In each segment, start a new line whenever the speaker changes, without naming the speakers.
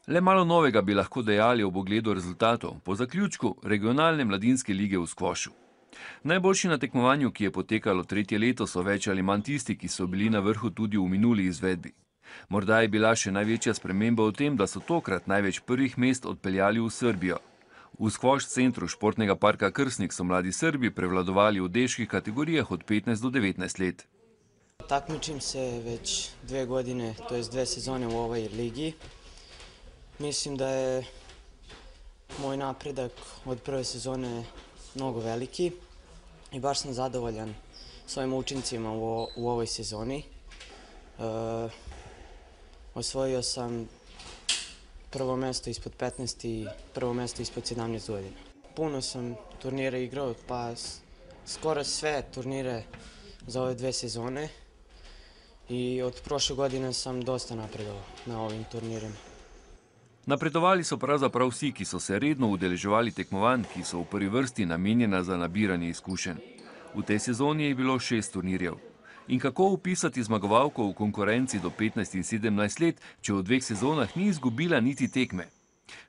Le malo novega bi lahko dejali ob ogledu rezultatov po zaključku regionalne mladinske lige v skvošu. Najboljši na tekmovanju, ki je potekalo tretje leto, so več ali manj tisti, ki so bili na vrhu tudi v minuli izvedbi. Morda je bila še največja sprememba v tem, da so tokrat največ prvih mest odpeljali v Srbijo. V skvoš centru športnega parka Krsnik so mladi Srbi prevladovali v dečkih kategorijah od 15 do 19 let.
Takmičim se već 2 godine, to jest 2 sezone u ovoj ligi. Mislim da je moj napredak od prve sezone mnogo veliki i baš sam zadovoljan svojim učincima u ovoj sezoni. Osvojio sam prvo mesto ispod 15 i prvo mesto ispod 17 godina. Puno sam turnira igrao, pa skoro sve turnire za ove 2 sezone i od prošle godine sam dosta napredovao na ovim turnirima.
Napredovali so pravzaprav vsi, ki so se redno udeleževali tekmovanj, ki so v prvi vrsti namenjena za nabiranje izkušenj. V tej sezoni je bilo 6 turnirjev. In kako upisati zmagovalko v konkurenci do 15 in 17 let, če v 2 sezonah ni izgubila niti tekme?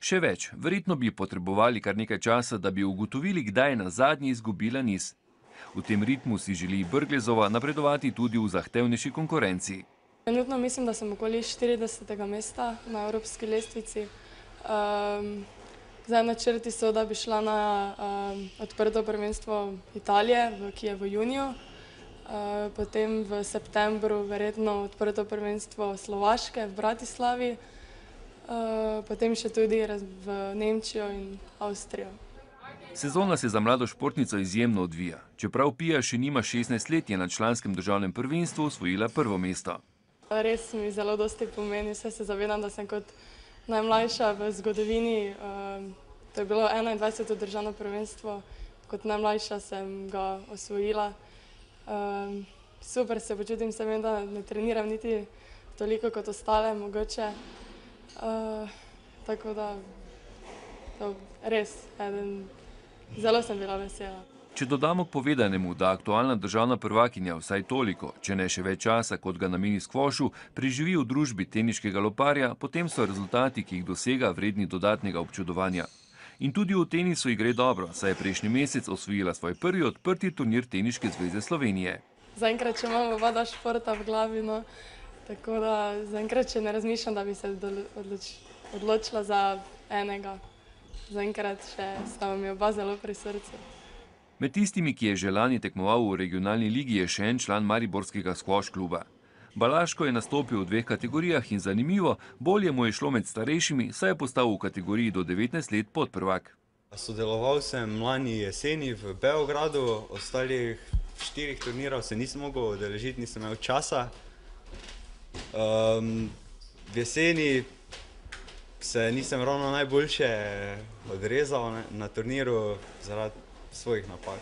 Še več, verjetno bi potrebovali kar nekaj časa, da bi ugotovili, kdaj je nazadnje izgubila niz. V tem ritmu si želi Brglezova napredovati tudi v zahtevnejši konkurenci.
Trenutno mislim, da sem okoli 40. mesta na evropski lestvici. Zdaj načrti so, da bi šla na odprto prvenstvo Italije, ki je v juniju. Potem v septembru verjetno odprto prvenstvo Slovaške v Bratislavi. Potem še tudi v Nemčijo in Avstrijo.
Sezona se za mlado športnico izjemno odvija. Čeprav Pija še nima 16 let, je na članskem državnem prvenstvu osvojila prvo mesto.
Res mi zelo dosti pomeni, saj se zavedam, da sem kot najmlajša v zgodovini, to je bilo 21. državno prvenstvo, kot najmlajša sem ga osvojila. Super se počutim, se vem, da ne treniram niti toliko kot ostale mogoče, tako da res, zelo sem bila vesela.
Če dodamo k povedanemu, da aktualna državna prvakinja vsaj toliko, če ne še več časa, kot ga nameni skvošu, preživi v družbi teniškega loparja, potem so rezultati, ki jih dosega, vredni dodatnega občudovanja. In tudi v tenisu ji gre dobro, saj je prejšnji mesec osvojila svoj prvi odprti turnir Teniške zveze Slovenije.
Zaenkrat še imam oba športa v glavi, no, tako da zaenkrat še ne razmišljam, da bi se odločila za enega. Zaenkrat še sta mi oba zelo pri srcu.
Med tistimi, ki je že lani tekmoval v regionalni ligi, je še en član mariborskega skvoš kluba. Balaško je nastopil v 2 kategorijah in zanimivo, bolje mu je šlo med starejšimi, saj je postal v kategoriji do 19 let podprvak.
Sodeloval sem lani jeseni v Beogradu, ostalih 4 turnirov se nisem mogel udeležiti, nisem imel časa. V jeseni se nisem ravno najboljše odrezal na turniru zaradi svojih napak.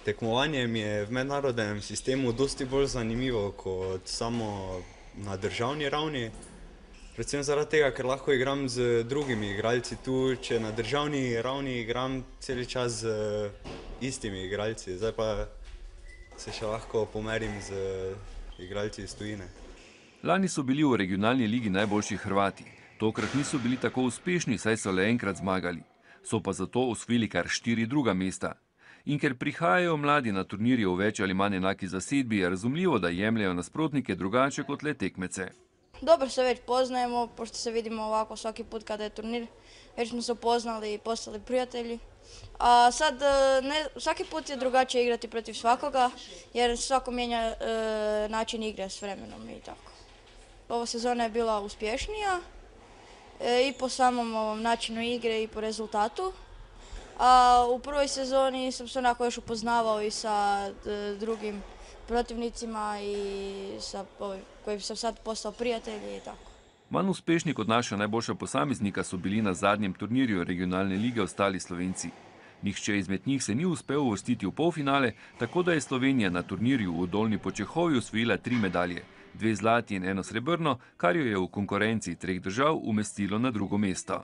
Tekmovanje mi je v mednarodnem sistemu dosti bolj zanimivo kot samo na državni ravni. Predvsem zaradi tega, ker lahko igram z drugimi igralci tu, če na državni ravni igram cel čas z istimi igralci. Zdaj pa se še lahko pomerim z igralci iz tujine.
Lani so bili v regionalni ligi najboljši Hrvati. Tokrat niso bili tako uspešni, saj so le enkrat zmagali. So pa zato osvojili kar 4 druga mesta. In ker prihajajo mladi na turnirje v več ali manj enaki zasedbi, je razumljivo, da jemljajo nasprotnike drugače kot le tekmece.
Dobro se već poznajemo, pošto se vidimo ovako svaki put kada je turnir. Već smo se upoznali i postali prijatelji. A sad svaki put je drugačije igrati protiv svakoga, jer svako mijenja način igre s vremenom i tako. Ova sezona je bila uspješnija i po samom ovom načinu igre i po rezultatu. A u prvoj sezoni sam se onako još upoznavao i sa drugim protivnicima i sa kojim sam sad postao prijatelji i tako.
Manj uspešni kot naša najboljša posameznika so bili na zadnjem turnirju regionalne lige ostali Slovenci. Nihče izmed njih se ni uspel uvrstiti v polfinale, tako da je Slovenija na turnirju v Dolnji Počehovi osvojila 3 medalje, 2 zlati in 1 srebrno, kar jo je v konkurenci 3 držav umestilo na drugo mesto.